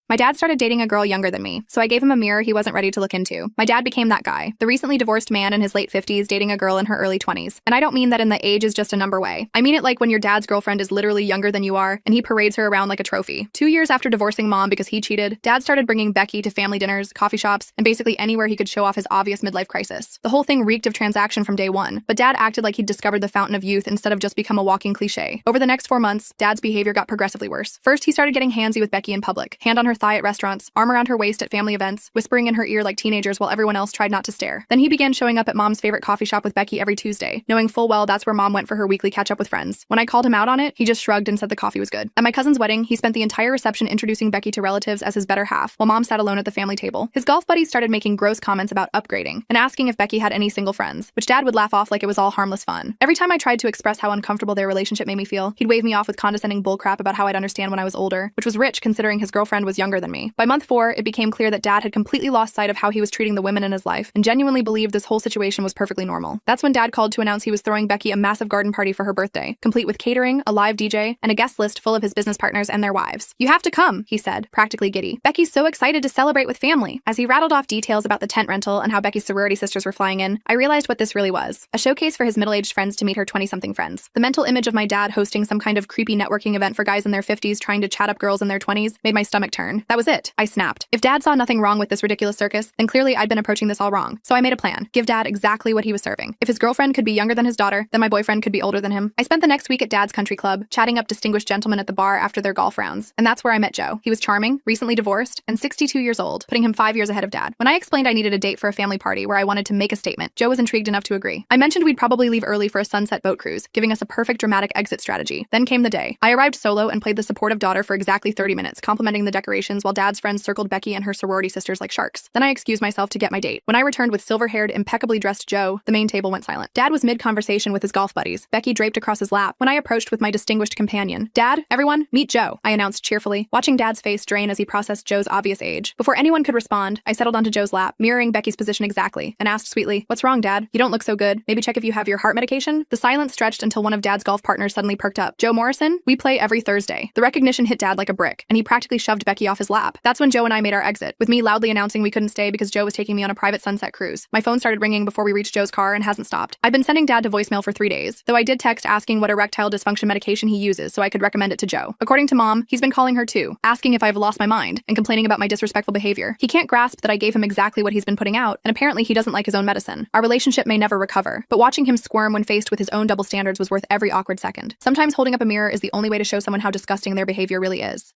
My dad started dating a girl younger than me, so I gave him a mirror he wasn't ready to look into. My dad became that guy, the recently divorced man in his late 50s dating a girl in her early 20s. And I don't mean that in the age is just a number way. I mean it like when your dad's girlfriend is literally younger than you are, and he parades her around like a trophy. 2 years after divorcing mom because he cheated, dad started bringing Becky to family dinners, coffee shops, and basically anywhere he could show off his obvious midlife crisis. The whole thing reeked of transaction from day one, but dad acted like he'd discovered the fountain of youth instead of just become a walking cliche. Over the next 4 months, dad's behavior got progressively worse. First, he started getting handsy with Becky in public, hand on her thigh at restaurants, arm around her waist at family events, whispering in her ear like teenagers while everyone else tried not to stare. Then he began showing up at mom's favorite coffee shop with Becky every Tuesday, knowing full well that's where mom went for her weekly catch-up with friends. When I called him out on it, he just shrugged and said the coffee was good. At my cousin's wedding, he spent the entire reception introducing Becky to relatives as his better half, while mom sat alone at the family table. His golf buddies started making gross comments about upgrading, and asking if Becky had any single friends, which dad would laugh off like it was all harmless fun. Every time I tried to express how uncomfortable their relationship made me feel, he'd wave me off with condescending bullcrap about how I'd understand when I was older, which was rich considering his girlfriend was younger than me. By month 4, it became clear that dad had completely lost sight of how he was treating the women in his life and genuinely believed this whole situation was perfectly normal. That's when dad called to announce he was throwing Becky a massive garden party for her birthday, complete with catering, a live DJ, and a guest list full of his business partners and their wives. "You have to come," he said, practically giddy. "Becky's so excited to celebrate with family." As he rattled off details about the tent rental and how Becky's sorority sisters were flying in, I realized what this really was: a showcase for his middle-aged friends to meet her 20-something friends. The mental image of my dad hosting some kind of creepy networking event for guys in their 50s trying to chat up girls in their 20s made my stomach turn. That was it. I snapped. If dad saw nothing wrong with this ridiculous circus, then clearly I'd been approaching this all wrong. So I made a plan. Give dad exactly what he was serving. If his girlfriend could be younger than his daughter, then my boyfriend could be older than him. I spent the next week at dad's country club, chatting up distinguished gentlemen at the bar after their golf rounds. And that's where I met Joe. He was charming, recently divorced, and 62 years old, putting him 5 years ahead of dad. When I explained I needed a date for a family party where I wanted to make a statement, Joe was intrigued enough to agree. I mentioned we'd probably leave early for a sunset boat cruise, giving us a perfect dramatic exit strategy. Then came the day. I arrived solo and played the supportive daughter for exactly 30 minutes, complimenting the decorations while dad's friends circled Becky and her sorority sisters like sharks. Then I excused myself to get my date. When I returned with silver-haired, impeccably dressed Joe, the main table went silent. Dad was mid-conversation with his golf buddies, Becky draped across his lap, when I approached with my distinguished companion. "Dad, everyone, meet Joe," I announced cheerfully, watching dad's face drain as he processed Joe's obvious age. Before anyone could respond, I settled onto Joe's lap, mirroring Becky's position exactly, and asked sweetly, "What's wrong, Dad? You don't look so good. Maybe check if you have your heart medication?" The silence stretched until one of dad's golf partners suddenly perked up. "Joe Morrison? We play every Thursday." The recognition hit dad like a brick, and he practically shoved Becky off his lap. That's when Joe and I made our exit, with me loudly announcing we couldn't stay because Joe was taking me on a private sunset cruise. My phone started ringing before we reached Joe's car and hasn't stopped. I've been sending dad to voicemail for 3 days, though I did text asking what erectile dysfunction medication he uses so I could recommend it to Joe. According to mom, he's been calling her too, asking if I've lost my mind and complaining about my disrespectful behavior. He can't grasp that I gave him exactly what he's been putting out, and apparently he doesn't like his own medicine. Our relationship may never recover, but watching him squirm when faced with his own double standards was worth every awkward second. Sometimes holding up a mirror is the only way to show someone how disgusting their behavior really is.